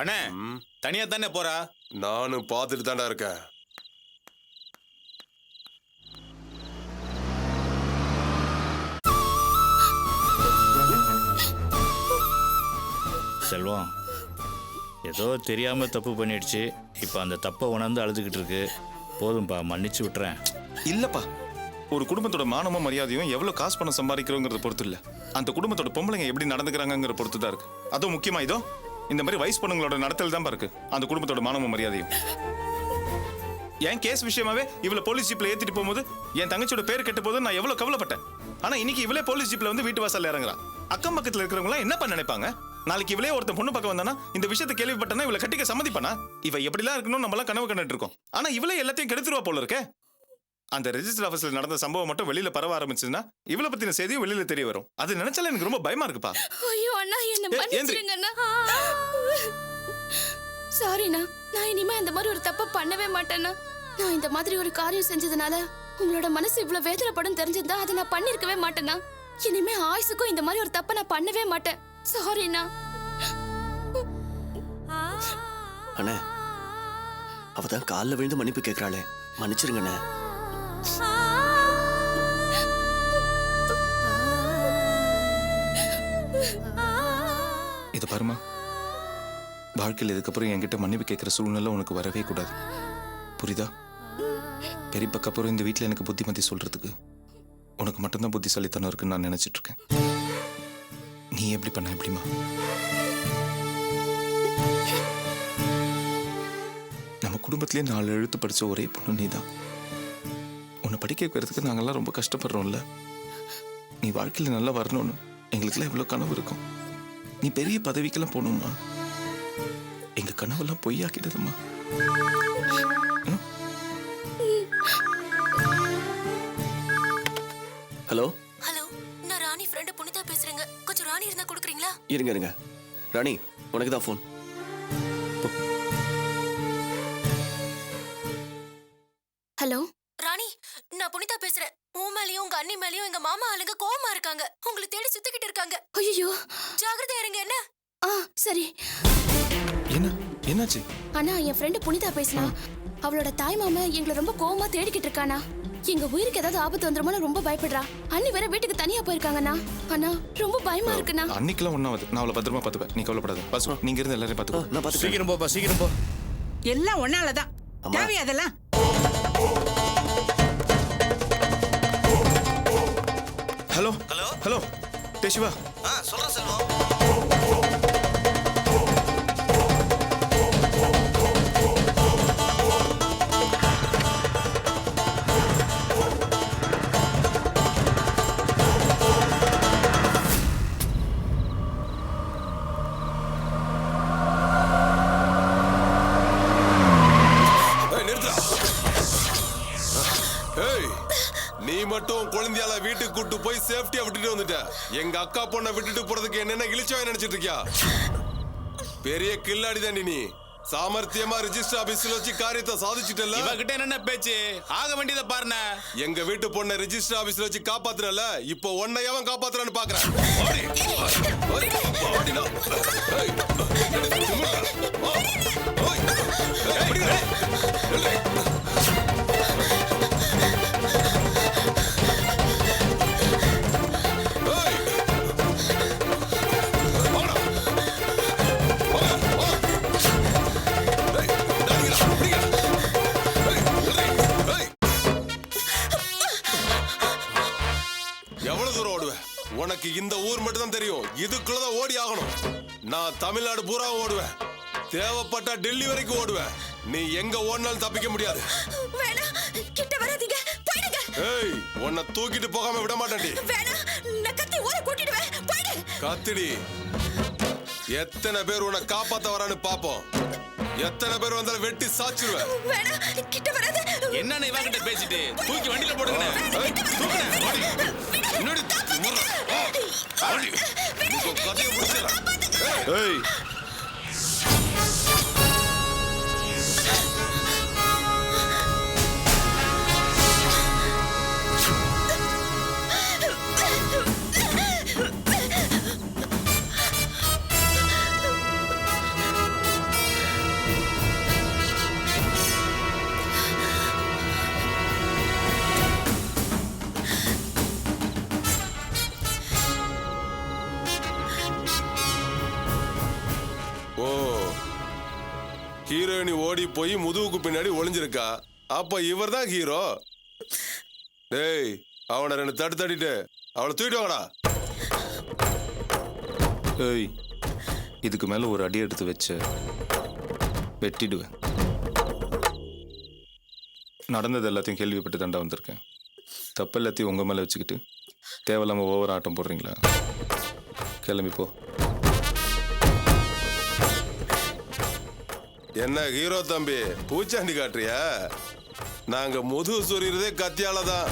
அண்ணே தனியா தானே போறா? நானும் பார்த்துட்டு தாண்டா இருக்கேன். செல்வம் ஏதோ தெரியாம தப்பு பண்ணிடுச்சு. இப்போ அந்த தப்பை உணர்ந்து அழுதுகிட்டு இருக்கு. போதும்பா, மன்னிச்சு விட்டுறேன். இல்லப்பா, ஒரு குடும்பத்தோட மானமும் மரியாதையும் எவ்வளவு காசு பணம் சம்பாதிக்கிறோங்கிறத பொறுத்து இல்ல, அந்த குடும்பத்தோட பொம்பளைங்க எப்படி நடந்துக்கிறாங்கிற பொறுத்து தான் இருக்கு. அதுவும் முக்கியமா இதோ இந்த மாதிரி வயசு பொண்ணுங்களோட நடத்தல் தான் இருக்கு அந்த குடும்பத்தோட மானமும் மரியாதையும். என் கேஸ் விஷயமாவே இவளை போலீஸ் ஜீப்ல ஏத்திட்டு போகும்போது என் தங்கச்சியோட பேர் கெட்ட போது நான் எவ்வளவு கவலைப்பட்டேன். ஆனா இன்னைக்கு இவளே போலீஸ் ஜீப்ல வந்து வீட்டு வாசல்ல இறங்குறா. அக்கம் பக்கத்துல இருக்கிறவங்க என்ன பண்ண நினைப்பாங்க? நாளைக்கு இவளே ஒருத்தன் பொண்ணு பக்கம் வந்தானா இந்த விஷயத்தை கேள்விப்பட்டனா இவளை கட்டிக்க சம்மதிப்பானா? இவ எப்படிலாம் இருக்கணும் நம்மளாம் கனவு கண்டுட்டு இருக்கோம். ஆனா இவளே எல்லாத்தையும் கெடுத்துருவா போல இருக்கே. அந்த ரெஜிஸ்டர் ஆபீஸ்ல நடந்த சம்பவம் மட்டும் வெளியில பரவ ஆரம்பிச்சதுன்னா இவளை பத்தின செய்தியும் வெளியில தெரிய வரும். அது நினைச்சாலே எனக்கு ரொம்ப பயமா இருக்குப்பா. ஐயோ அண்ணா, என்ன மன்னிச்சிடுங்க அண்ணா. சாரிண்ணா, நான் இனிமே அந்த மாதிரி ஒரு தப்பு பண்ணவே மாட்டேன்னா. நான் இந்த மாதிரி ஒரு காரியம் செஞ்சதுனால உங்களோட மனசு இவ்வளவு வேதனைப்படும் தெரிஞ்சிருந்தா அதை நான் பண்ணிருக்கவே மாட்டேன்னா. இனிமே ஆயுசுக்கும் இந்த மாதிரி ஒரு தப்பை நான் பண்ணவே மாட்டேன். சாரிண்ணா. அண்ணே, அவதான் காலில் விழுந்து மன்னிப்பு கேட்கிறாளே, மன்னிச்சிருங்கண்ணே. இது பாருமா, வாழ்க்கையில் இதுக்கப்புறம் என்கிட்ட மன்னிப்பு கேட்கிற சூழ்நிலை உனக்கு வரவே கூடாது. புரியுதா? பெரியப்பக்கு அப்புறம் இந்த வீட்டில் எனக்கு புத்திமதி சொல்றதுக்கு உனக்கு மட்டும்தான் புத்திசாலித்தனம் இருக்குன்னு நான் நினைச்சிட்டு இருக்கேன். நீ எப்படி பண்ண எப்படிமா? நம்ம குடும்பத்திலேயே 4 எழுத்து படிச்ச ஒரே பொண்ணு நீ தான். உன்னை படிக்க வைக்கிறதுக்கு நாங்கெல்லாம் ரொம்ப கஷ்டப்படுறோம்ல. நீ வாழ்க்கையில் நல்லா வரணும்னு எங்களுக்கெல்லாம் எவ்வளோ கனவு இருக்கும். நீ பெரிய பதவிக்கெல்லாம் போகணுமா? எங்க கனவெல்லாம் பொய்யாக்கிடுதுமா. ஹலோ ஹலோ, நான் ராணி ஃப்ரெண்ட் புனிதா பேசுறேங்க. கொஞ்சம் ராணி இருந்தா கொடுக்குறீங்களா? இருங்க இருங்க. ராணி, உனக்கு தான் ஃபோன். ஹலோ ராணி, நான் புனிதா பேசுறேன். உன் மேலயும் உங்க அண்ணி மேலயும் எங்க மாமா ஆளுங்க கோவமா இருக்காங்க. உங்களை தேடி சுத்திக்கிட்டு இருக்காங்க. ஐயோ, ஜாகிரதையா இருங்க. என்ன? சரி. என்ன என்னாச்சு? அண்ணா, என் ஃப்ரெண்ட் புனிதா பேசலாம். அவளோட தாய் மாமா எங்களை ரொம்ப கோவமா தேடிக்கிட்டு இருக்கானா. எங்க உயிருக்கு ஏதாவது ஆபத்து வந்துருமோன்னு ரொம்ப பயப்படுறா. அண்ணி வேற வீட்டுக்கு தனியா போயிருக்காங்கண்ணா. அண்ணா, ரொம்ப பயமா இருக்குண்ணா. அன்னைக்கெல்லாம் ஒண்ணாவது. நான் அவளை பத்திரமா பாத்துப்பேன், நீ கவலைப்படாத. பசு, நீங்க இருந்து எல்லாரையும் பாத்துக்கோ. நான் பாத்துக்கிறேன். சீக்கிரம் போப்பா, சீக்கிரம் போ. எல்லாம் ஒன்னாலதான். தேவை அதெல்லாம். Hello hello hello, Siva. சொல்றேன் செல்வம். நீ மட்டும் குழந்தையால வீட்டுக்கு கூட்டு போய் சேஃப்டியா விட்டுட்டு வந்துட்ட. எங்க அக்கா பொண்ணை விட்டுட்டு போறதுக்கு என்னென்ன இழிச்சவன் நினைச்சிட்டு இருக்கியா? பெரிய கில்லாடி தாண்டி நீ. சாமர்த்தியமா ரெஜிஸ்டர் ஆபீஸ்ல வச்சு காரியத்தை சாதிச்சிட்டல. இவகிட்ட என்ன பேச்சு? ஆக வேண்டியதை பாருங்க. எங்க வீட்டு பொண்ணை ரெஜிஸ்டர் ஆபீஸ்ல வச்சு காப்பாத்துறல, இப்போ உன்னையவன் காப்பாத்துறான்னு பாக்குறேன். உனக்கு இந்த ஊர் மட்டும் தான் தெரியும். இதுக்குள்ளதான் ஓடி ஆகணும். நான் தமிழ்நாடு பூரா ஓடுவேன். தேவைப்பட்டா டெல்லி வரைக்கும் ஓடுவேன். நீ எங்க ஓடினாலும் தப்பிக்க முடியாது. கிட்ட வராதீங்க, போயிடுங்க. ஏய், உன்னை தூக்கிட்டு போகாம விட மாட்டேன்டி. நான் கத்தி ஊரை கூட்டிடுவேன். போயிடு. கத்திடி. எத்தனை பேர் உன்னை காப்பாத்த வரான்னு பாப்போம். எத்தனை பேர் வந்தாலும் வெட்டி சாச்சிருவேன். கிட்ட வராத. என்னன்னு இவகிட்ட பேசிட்டு தூக்கி வண்டியில போடுங்க. கதையை முடிச்சிடலாம். ஏய், ஹீரோயினி ஓடி போய் முதுகுக்கு பின்னாடி ஒளிஞ்சிருக்கா. அப்ப இவர் தான் ஹீரோ. டேய், அவனை 2 தட்டு தட்டிட்டு அவளை தூக்கிட்டு வாங்கடா. ஏய், இதுக்கு மேல ஒரு அடி எடுத்து வச்சு வெட்டிடுவேன். நடந்தது எல்லாத்தையும் கேள்விப்பட்டு தாண்டா வந்திருக்கேன். தப்பு எல்லாத்தையும் உங்க மேல வச்சுக்கிட்டு தேவையில்லாம ஓவர் ஆட்டம் போடுறீங்களா? கிளம்பி போ. என்ன ஹீரோ தம்பி, பூச்சாண்டி காட்டுறியா? நாங்க முதுகு சொறியறதே கத்தியால தான்.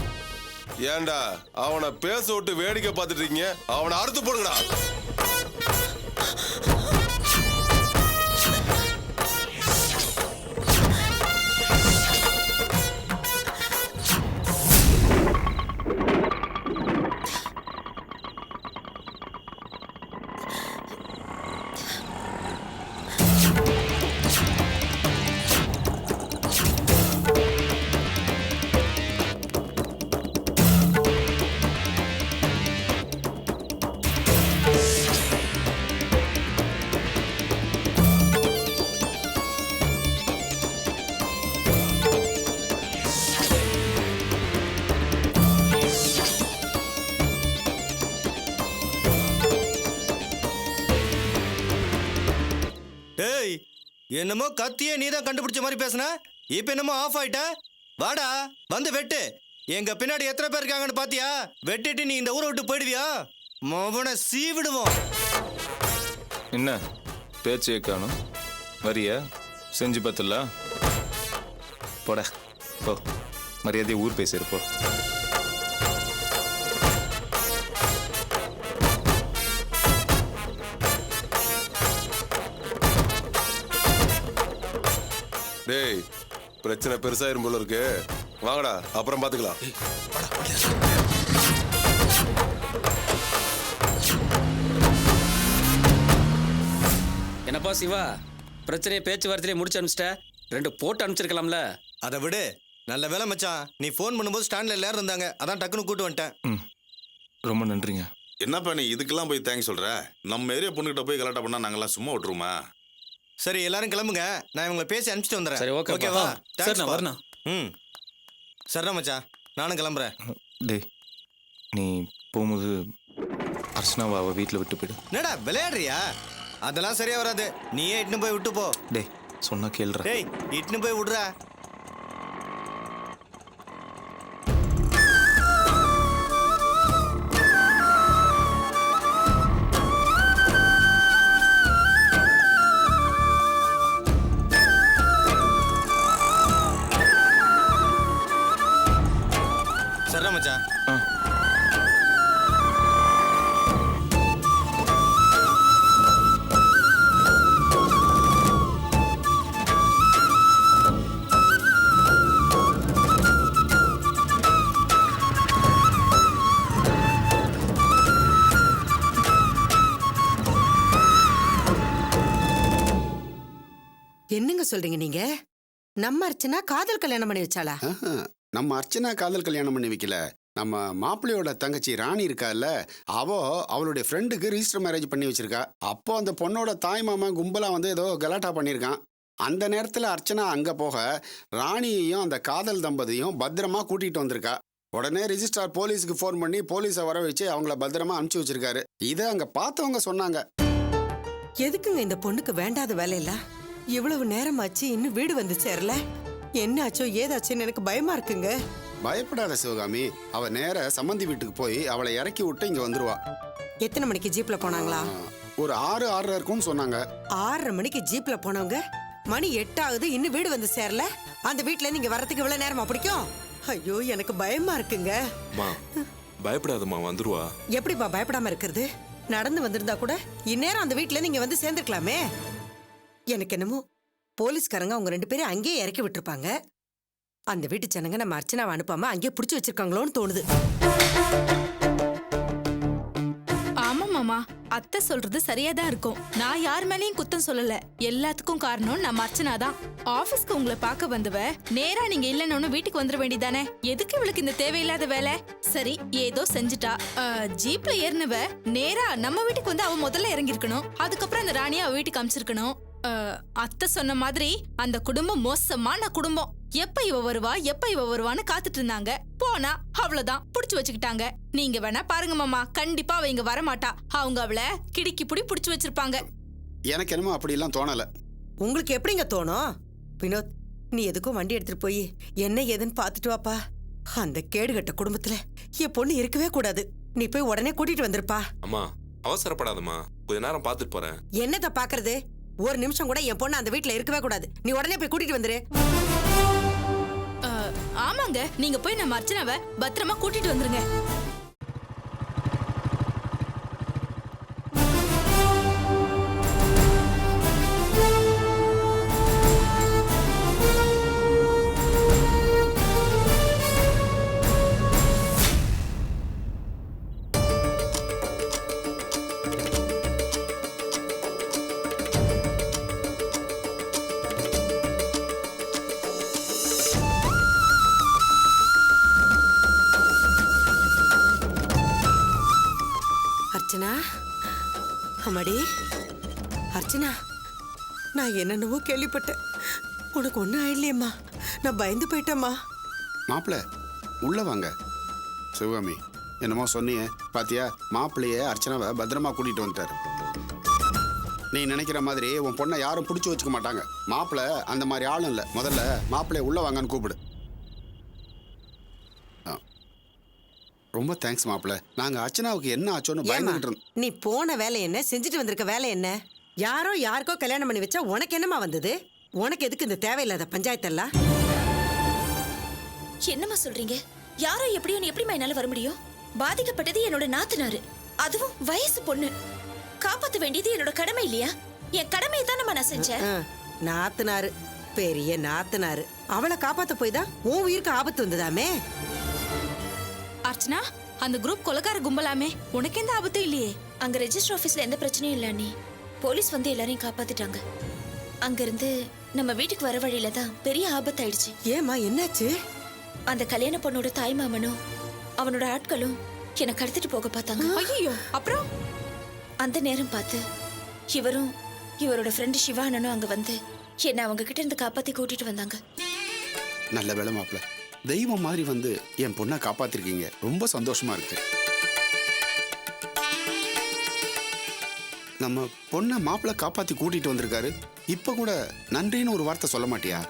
ஏண்டா அவனை பேச விட்டு வேடிக்கை பார்த்துட்டு இருக்கீங்க? அவனை அறுத்து போடுங்கடா. டேய், என்னமோ கத்தியே நீ தான் கண்டுபிடிச்ச மாதிரி பேசுன. இப்ப என்னமோ ஆஃப் ஆயிட்ட. வாடா, வந்து வெட்டு. எங்க பின்னாடி எத்தனை பேர் இருக்காங்கன்னு பாத்தியா? வெட்டிட்டு நீ இந்த ஊரை விட்டு போயிடுவியா? மவனை சீவிடுவோம். என்ன பேச்சே காணும்? வரியா? செஞ்சு பார்த்தல. போட போ. மரியாதையை ஊர் பேசியிருப்போ. டேய், பிரச்சனை பெருசாயிரும் போல இருக்கு. வாங்கடா, அப்புறம் பாத்துக்கலாம். என்னப்பா சிவா, பிரச்சனையை பேச்சுவார்த்தையிலே முடிச்சு அனுப்பிச்சிட்ட. 2 போட்டு அனுப்பிச்சிருக்கலாம்ல. அதை விடு. நல்ல வேலை மச்சான், நீ ஃபோன் பண்ணும்போது ஸ்டாண்ட்ல எல்லாரும் இருந்தாங்க. அதான் டக்குன்னு கூட்டு வந்துட்டேன். ரொம்ப நன்றிங்க. என்னப்பா நீ இதுக்கெல்லாம் போய் தேங்க்ஸ் சொல்ற? நம்ம ஏரியா பொண்ணுகிட்ட போய் கலாட்டா பண்ணா நாங்கெல்லாம் சும்மா விட்டுருமா? சரி, எல்லாரும் கிளம்புங்க. நான் இவங்களை பேசி அனுப்பிச்சிட்டு வந்துடுறேன். சரி, ஓகே. ஓகேவா? சரி, நான் வரணும். சரிடா மச்சான், நானும் கிளம்புறேன். டேய், நீ போகும்போது அர்ச்சனாவை அவள் வீட்டில் விட்டு போயிடு. என்னடா விளையாடுறியா? அதெல்லாம் சரியா வராது. நீயே இட்டுன்னு போய் விட்டு போ. டேய், சொன்னா கேளுடா. டேய், இட்டுன்னு போய் விடுறா. சரிடா மச்சான். என்னங்க சொல்றீங்க நீங்க? நம்ம அர்ச்சனா காதல் கல்யாணம் பண்ணி வச்சாளா? நம்ம அர்ச்சனா காதல் கல்யாணம் பண்ணி வைக்கல. நம்ம மாப்பிள்ளையோட தங்கச்சி ராணி இருக்கால, அவளுடைய ஃப்ரெண்டுக்கு ரிஜிஸ்டர் மேரேஜ் பண்ணி வச்சிருக்கா. அப்போ அந்த பொண்ணோட தாய் மாமா கும்பலா வந்து ஏதோ கலாட்டா பண்ணியிருக்கான். அந்த நேரத்தில் அர்ச்சனா அங்கே போக ராணியையும் அந்த காதல் தம்பதியும் பத்திரமா கூட்டிகிட்டு வந்திருக்கா. உடனே ரிஜிஸ்ட்ரார் போலீஸுக்கு ஃபோன் பண்ணி போலீஸை வர வச்சு அவங்கள பத்திரமா அனுப்பிச்சு வச்சிருக்காரு. இதை அங்கே பார்த்தவங்க சொன்னாங்க. எதுக்குங்க இந்த பொண்ணுக்கு வேண்டாத வேலையில? இவ்வளவு நேரமாச்சு, இன்னும் வீடு வந்து சேரல. என்னாச்சோ ஏதாச்சுன்னு எனக்கு பயமா இருக்குங்க. பயப்படாத சிவகாமி, அவ நேர சம்மந்தி வீட்டுக்கு போய் அவளை இறக்கி விட்டு இங்க வந்துருவா. எத்தனை மணிக்கு ஜீப்ல போனாங்களா? ஒரு 6:30 இருக்கும்னு சொன்னாங்க. 6:30 மணிக்கு ஜீப்ல போனவங்க மணி 8 ஆகுது, இன்னும் வீடு வந்து சேரல. அந்த வீட்டுல இருந்து இங்க வரதுக்கு இவ்வளவு நேரமா பிடிக்கும்? ஐயோ, எனக்கு பயமா இருக்குங்க. பயப்படாதம்மா, வந்துருவா. எப்படிப்பா பயப்படாம இருக்கிறது? நடந்து வந்திருந்தா கூட இந்நேரம் அந்த வீட்டுல இருந்து இங்க வந்து சேர்ந்துருக்கலாமே. எனக்கு என்னமோ போலீஸ்காரங்க அவங்க 2 பேரும் அங்கேயே இறக்கி விட்டுருப்பாங்க. அந்த வீட்டு ஜனங்க நம்ம அர்ச்சனாவை அனுப்பாம அங்கேயே பிடிச்சி வச்சிருக்காங்களோன்னு தோணுது. ஆமா மாமா, அத்தை சொல்றது சரியாதான் இருக்கும். நான் யார் மேலேயும் குத்தம் சொல்லல. எல்லாத்துக்கும் காரணம் நம்ம அர்ச்சனா தான். ஆபீஸ்க்கு உங்களை பார்க்க வந்தவ நேரா நீங்க இல்லன்னு வீட்டுக்கு வந்துட வேண்டியதானே? எதுக்கு இவளுக்கு இந்த தேவையில்லாத வேலை? சரி, ஏதோ செஞ்சுட்டா. ஜீப்ல ஏறினவ நேரா நம்ம வீட்டுக்கு வந்து அவ முதல்ல இறங்கி இருக்கணும். அதுக்கப்புறம் அந்த ராணியை அவ வீட்டுக்கு அமிச்சிருக்கணும். அத்தை சொன்ன மாதிரி அந்த குடும்பம் மோசமான குடும்பம். எப்ப இவ வருவான்னு காத்துட்டு இருந்தாங்க. போனா அவ்வளவுதான், புடிச்சு வச்சுக்கிட்டாங்க. நீங்க வேணா பாருங்க மாமா, கண்டிப்பா அவ இங்க வரமாட்டா. அவங்க அவளை கிடுக்கி புடிச்சு வச்சிருப்பாங்க. எனக்கு என்னமோ அப்படிலாம் தோணல. உங்களுக்கு எப்படிங்க தோணும்? வினோத், நீ எதுக்கும் வண்டி எடுத்துட்டு போய் என்ன ஏதுன்னு பாத்துட்டு வாப்பா. அந்த கேடுகட்ட குடும்பத்துல என் பொண்ணு இருக்கவே கூடாது. நீ போய் உடனே கூட்டிட்டு வந்திருப்பா. அம்மா அவசரப்படாதம்மா, கொஞ்ச நேரம் பார்த்துட்டு போறேன். என்னத்த பாக்குறது? ஒரு நிமிஷம் கூட என் பொண்ணு அந்த வீட்டுல இருக்கவே கூடாது. நீ உடனே போய் கூட்டிட்டு வந்துரு. ஆமாங்க, நீங்க போய் நம்ம அர்ச்சனாவை பத்திரமா கூட்டிட்டு வந்துருங்க. அர்ச்சனா, அம்மாடி அர்ச்சனா, நான் என்னென்னவோ கேள்விப்பட்டேன். உனக்கு ஒன்றும் ஆயிடலையம்மா. நான் பயந்து போயிட்டேம்மா. மாப்பிள்ள உள்ள வாங்க. சிவகாமி, என்னமோ சொன்னியே பாத்தியா? மாப்பிள்ளைய அர்ச்சனாவை பத்திரமா கூட்டிட்டு வந்துட்டாரு. நீ நினைக்கிற மாதிரி உன் பொண்ணை யாரும் பிடிச்சி வச்சுக்க மாட்டாங்க. மாப்பிள்ள அந்த மாதிரி ஆளும் இல்லை. முதல்ல மாப்பிள்ளைய உள்ள வாங்கன்னு கூப்பிடு. ரொம்ப தேங்க்ஸ் மாப்பிள்ள. நாங்க அர்ச்சனாவுக்கு என்ன ஆச்சோன்னு பயந்துகிட்டு இருந்தோம். நீ போன வேலை என்ன, செஞ்சுட்டு வந்திருக்க வேலை என்ன? யாரோ யாருக்கோ கல்யாணம் பண்ணி வச்சா உனக்கு என்னமா வந்தது? உனக்கு எதுக்கு இந்த தேவையில்லாத பஞ்சாயத்தெல்லாம்? என்னம்மா சொல்றீங்க? யாரோ எப்படிமா என்னால வர முடியும்? பாதிக்கப்பட்டது என்னோட நாத்தனாரு, அதுவும் வயசு பொண்ணு. காப்பாத்த வேண்டியது என்னோட கடமை இல்லையா? என் கடமையை தான் நான் செஞ்சேன். நாத்தனாரு, பெரிய நாத்தனாரு. அவளை காப்பாத்த போய் தான் உன் உயிருக்கு ஆபத்து வந்ததாமே. அர்ச்சனா, அந்த குரூப் கொலைகார கும்பலாமே, உனக்கு எந்த ஆபத்தும் இல்லையே. அங்க ரெஜிஸ்டர் ஆபீஸ்ல எந்த பிரச்சனையும் இல்ல அண்ணி. போலீஸ் வந்து எல்லாரையும் காப்பாத்திட்டாங்க. அங்கிருந்து நம்ம வீட்டுக்கு வர வழியில தான் பெரிய ஆபத்து ஆயிடுச்சு. ஏமா, என்னாச்சு? அந்த கல்யாண பொண்ணோட தாய் மாமனும் அவனோட ஆட்களும் என்னை கடத்திட்டு போக பார்த்தாங்க. ஐயோ, அப்புறம் அந்த நேரம் பார்த்து இவரும் இவரோட ஃப்ரெண்டு சிவானனும் அங்க வந்து என்னை அவங்க கிட்ட இருந்து காப்பாத்தி கூட்டிட்டு வந்தாங்க. நல்ல வேலை மாப்பிள்ள, தெய்வம் மாதிரி வந்து என் பொண்ணை காப்பாத்திருக்கீங்க. ரொம்ப சந்தோஷமா இருக்கு. நம்ம பொண்ணை மாப்பிள்ள காப்பாத்தி கூட்டிட்டு வந்திருக்காரு. இப்ப கூட நன்றின்னு ஒரு வார்த்தை சொல்ல மாட்டியா?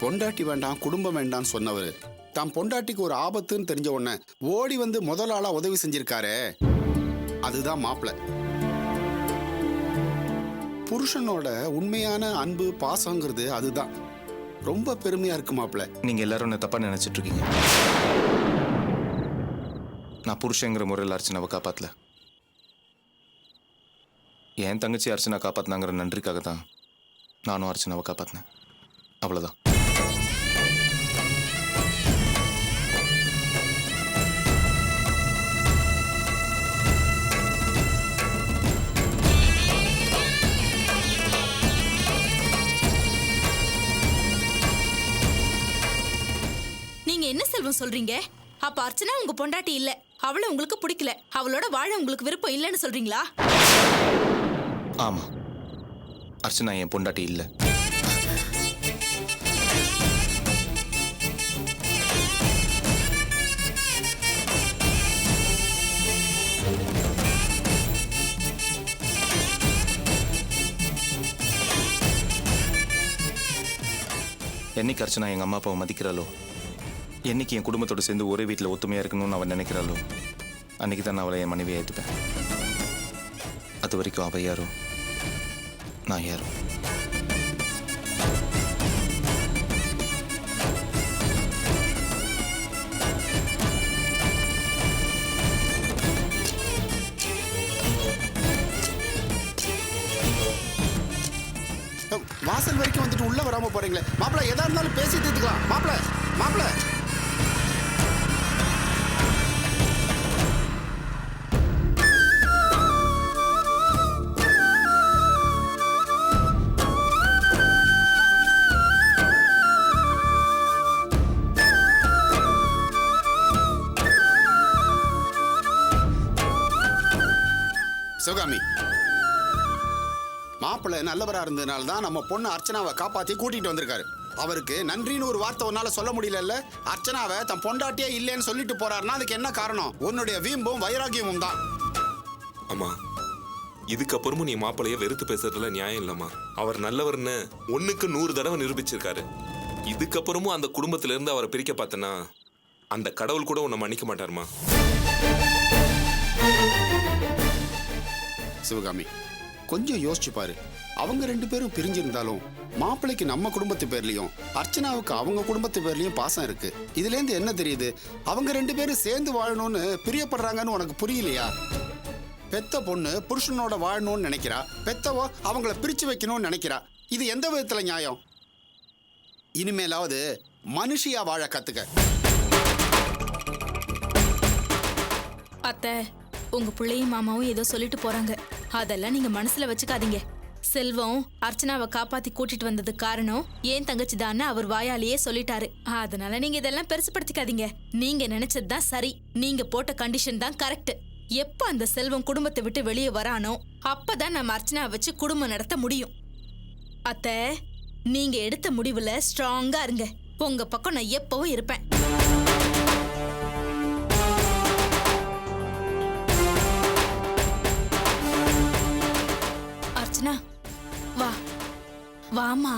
பொண்டாட்டி வேண்டாம் குடும்பம் வேண்டாம்னு சொன்னவர் தான் பொண்டாட்டிக்கு ஒரு ஆபத்துன்னு தெரிஞ்ச உடனே ஓடி வந்து முதல் ஆளா உதவி செஞ்சிருக்காரே, அதுதான் மாப்பிள்ள. புருஷனோட உண்மையான அன்பு பாசங்கிறது அதுதான். ரொம்ப பெருமையா இருக்கு மாப்பிள்ள. நீங்க எல்லாரும் என்ன தப்பா நினைச்சிட்டு இருக்கீங்க. நான் புருஷங்கிற முறையில் அர்ச்சனாவை காப்பாத்தல. என் தங்கச்சி அர்ச்சனா காப்பாத்தினாங்கிற நன்றிக்காக தான் நானும் அர்ச்சனாவை காப்பாத்தினேன். அவ்வளவுதான். நீங்க என்ன செல்வம் சொல்றீங்க? அப்ப அர்ச்சனா உங்க பொண்டாட்டி இல்ல, அவளை உங்களுக்கு பிடிக்கல, அவளோட வாழ உங்களுக்கு விருப்பம் இல்லைன்னு சொல்றீங்களா? ஆமா, அர்ச்சனா என் பொண்டாட்டி இல்ல. என்னைக்கு அர்ச்சனா எங்க அம்மா அப்பாவை மதிக்கிறாளோ, என்னைக்கு என் குடும்பத்தோட சேர்ந்து ஒரே வீட்டில் ஒத்துமையா இருக்கணும்னு அவன் நினைக்கிறாளோ, அன்னைக்கு தான் நான் அவளை என் மனைவியை ஏற்றுப்பேன். அது வரைக்கும் அவ யாரோ நான் யாரோ. வாசல் வரைக்கும் வந்துட்டு உள்ள வராம போறீங்களே மாப்பிள்ள. எதா இருந்தாலும் பேசி தீர்த்துக்கலாம் மாப்பிள்ள. மாப்பிள்ள சிவகாமி, மாப்பிள்ளை நல்லவரா இருந்ததுனால தான் நம்ம பொண்ணு அர்ச்சனாவை காப்பாத்தி கூட்டிட்டு வந்திருக்காரு. அவருக்கு நன்றின்னு ஒரு வார்த்தை உன்னால சொல்ல முடியல. அர்ச்சனாவை தன் பொண்டாட்டியே இல்லைன்னு சொல்லிட்டு போறாருன்னா அதுக்கு என்ன காரணம்? உன்னுடைய வீம்பும் வைராகியமும் தான். அம்மா, இதுக்கப்புறமும் நீ மாப்பிளைய வெறுத்து பேசுறதுல நியாயம் இல்லம்மா. அவர் நல்லவர்னு 1க்கு 100 தடவை நிரூபிச்சிருக்காரு. இதுக்கப்புறமும் அந்த குடும்பத்துல இருந்து அவரை பிரிக்க பார்த்தனா அந்த கடவுள் கூட உன்னை மன்னிக்க மாட்டாருமா. சிவகாமி, கொஞ்சம் யோசிச்சு பாரு. அவங்க 2 பேரும் பிரிஞ்சிருந்தாலும் மாப்பிள்ளைக்கு நம்ம குடும்பத்து பேர்லயும் அர்ச்சனாவுக்கு அவங்க குடும்பத்து பேர்லயும் பாசம் இருக்கு. இதுல இருந்து என்ன தெரியுது? அவங்க 2 பேரும் சேர்ந்து வாழணும்னு பிரியப்படுறாங்கன்னு உனக்கு புரியலையா? பெத்த பொண்ணு புருஷனோட வாழணும்னு நினைக்கிறா, பெத்தவோ அவங்கள பிரிச்சு வைக்கணும்னு நினைக்கிறா. இது எந்த விதத்துல நியாயம்? இனிமேலாவது மனுஷியா வாழ கத்துக்க. அத்தை, உங்க பிள்ளையும் மாமாவும் ஏதோ சொல்லிட்டு போறாங்க. அதெல்லாம் நீங்க மனசுல வச்சுக்காதீங்க. செல்வம் அர்ச்சனாவை காப்பாத்தி கூட்டிட்டு வந்தது காரணம் ஏன் தங்கச்சி தான்னு அவர் வாயாலேயே சொல்லிட்டாரு. அதனால நீங்க இதெல்லாம் பெருசுப்படுத்திக்காதீங்க. நீங்க நினைச்சதுதான் சரி. நீங்க போட்ட கண்டிஷன் தான் கரெக்ட். எப்ப அந்த செல்வம் குடும்பத்தை விட்டு வெளியே வரானோ அப்பதான் நம்ம அர்ச்சனாவை வச்சு குடும்பம் நடத்த முடியும். அத்தை, நீங்க எடுத்த முடிவுல ஸ்ட்ராங்கா இருங்க. உங்க பக்கம் நான் எப்பவும் இருப்பேன். அர்ச்சனா, வா வாமா.